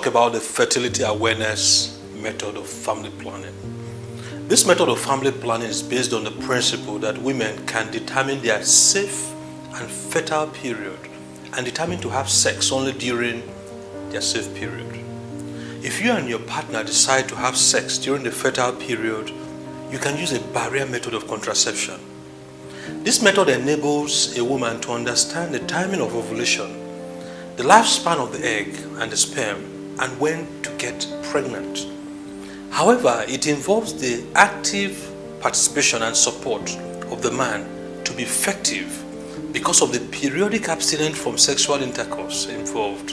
talk about the Fertility Awareness Method of family planning. This method of family planning is based on the principle that women can determine their safe and fertile period and determine to have sex only during their safe period. If you and your partner decide to have sex during the fertile period, you can use a barrier method of contraception. This method enables a woman to understand the timing of ovulation, the lifespan of the egg and the sperm, and when to get pregnant. However, it involves the active participation and support of the man to be effective because of the periodic abstinence from sexual intercourse involved.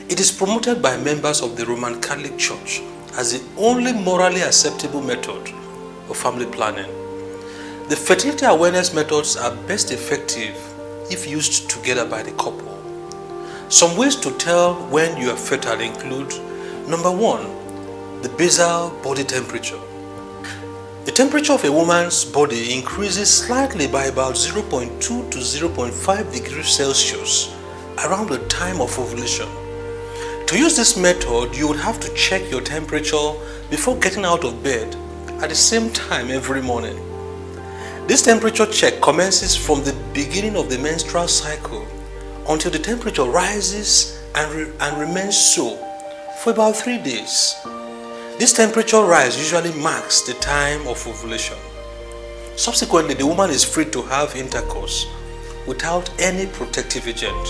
It is promoted by members of the Roman Catholic Church as the only morally acceptable method of family planning. The fertility awareness methods are best effective if used together by the couple. Some ways to tell when you are fertile include: number 1, the basal body temperature. The temperature of a woman's body increases slightly by about 0.2 to 0.5 degrees Celsius around the time of ovulation. To use this method, you would have to check your temperature before getting out of bed at the same time every morning. This temperature check commences from the beginning of the menstrual cycle until the temperature rises and remains so for about 3 days. This temperature rise usually marks the time of ovulation. Subsequently, the woman is free to have intercourse without any protective agent.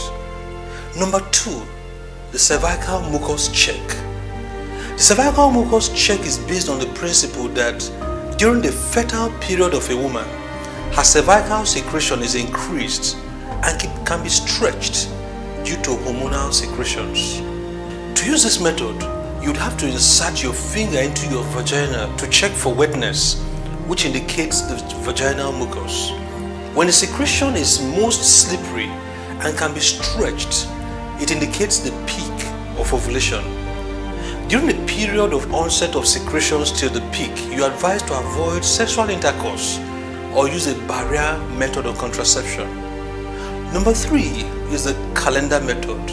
Number 2, the cervical mucus check. The cervical mucus check is based on the principle that during the fertile period of a woman, her cervical secretion is increased and can be stretched due to hormonal secretions. To use this method, you'd have to insert your finger into your vagina to check for wetness, which indicates the vaginal mucus. When the secretion is most slippery and can be stretched, it indicates the peak of ovulation. During the period of onset of secretions till the peak, you are advised to avoid sexual intercourse or use a barrier method of contraception. Number 3 is the calendar method.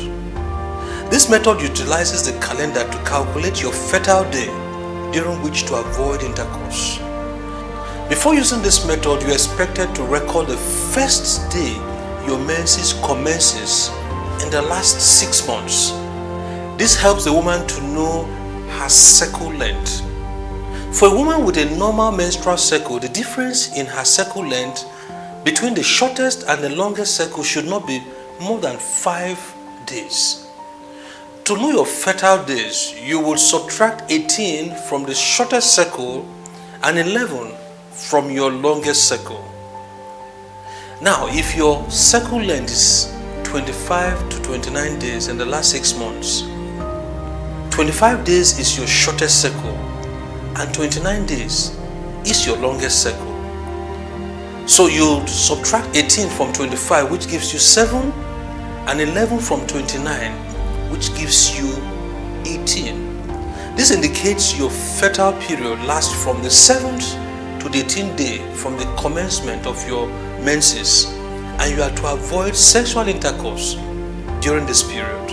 This method utilizes the calendar to calculate your fertile day during which to avoid intercourse. Before using this method, you are expected to record the first day your menses commences in the last 6 months. This helps the woman to know her cycle length. For a woman with a normal menstrual cycle, the difference in her cycle length between the shortest and the longest cycle should not be more than 5 days. To know your fertile days, you will subtract 18 from the shortest cycle and 11 from your longest cycle. Now, if your cycle length is 25 to 29 days in the last 6 months, 25 days is your shortest cycle and 29 days is your longest cycle. So you'll subtract 18 from 25, which gives you 7, and 11 from 29, which gives you 18. This indicates your fertile period lasts from the 7th to the 18th day from the commencement of your menses, and you are to avoid sexual intercourse during this period.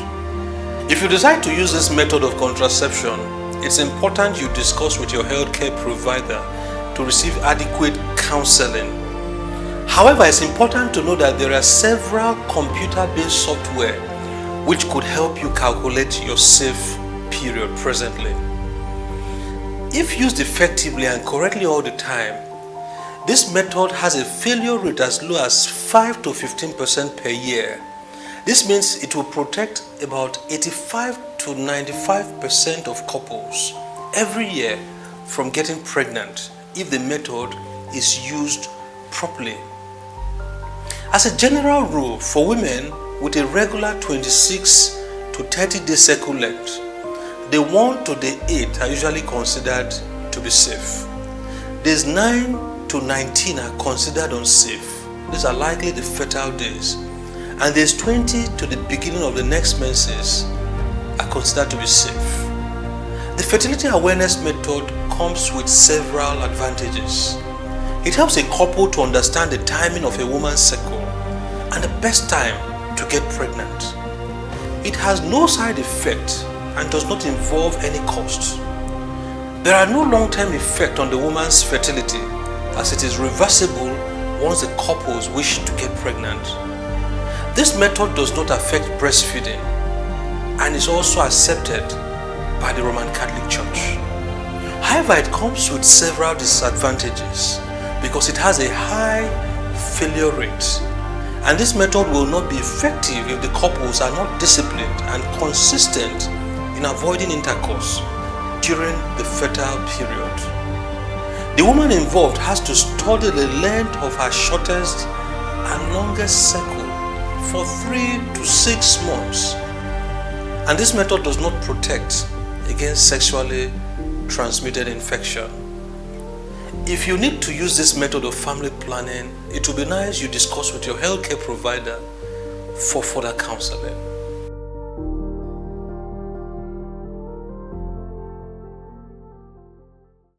If you decide to use this method of contraception, it's important you discuss with your healthcare provider to receive adequate counseling. However, it's important to know that there are several computer-based software which could help you calculate your safe period presently. If used effectively and correctly all the time, this method has a failure rate as low as 5 to 15% per year. This means it will protect about 85 to 95% of couples every year from getting pregnant if the method is used properly. As a general rule, for women with a regular 26 to 30 day cycle length, the 1 to the 8 are usually considered to be safe. Days 9 to 19 are considered unsafe. These are likely the fertile days. And days 20 to the beginning of the next menses are considered to be safe. The fertility awareness method comes with several advantages. It helps a couple to understand the timing of a woman's cycle and the best time to get pregnant. It has no side effect and does not involve any cost. There are no long-term effects on the woman's fertility, as it is reversible once the couples wish to get pregnant. This method does not affect breastfeeding and is also accepted by the Roman Catholic Church. However, it comes with several disadvantages because it has a high failure rate, and this method will not be effective if the couples are not disciplined and consistent in avoiding intercourse during the fertile period. The woman involved has to study the length of her shortest and longest cycle for 3 to 6 months, and this method does not protect against sexually transmitted infection. If you need to use this method of family planning, it would be nice you discuss with your healthcare provider for further counseling.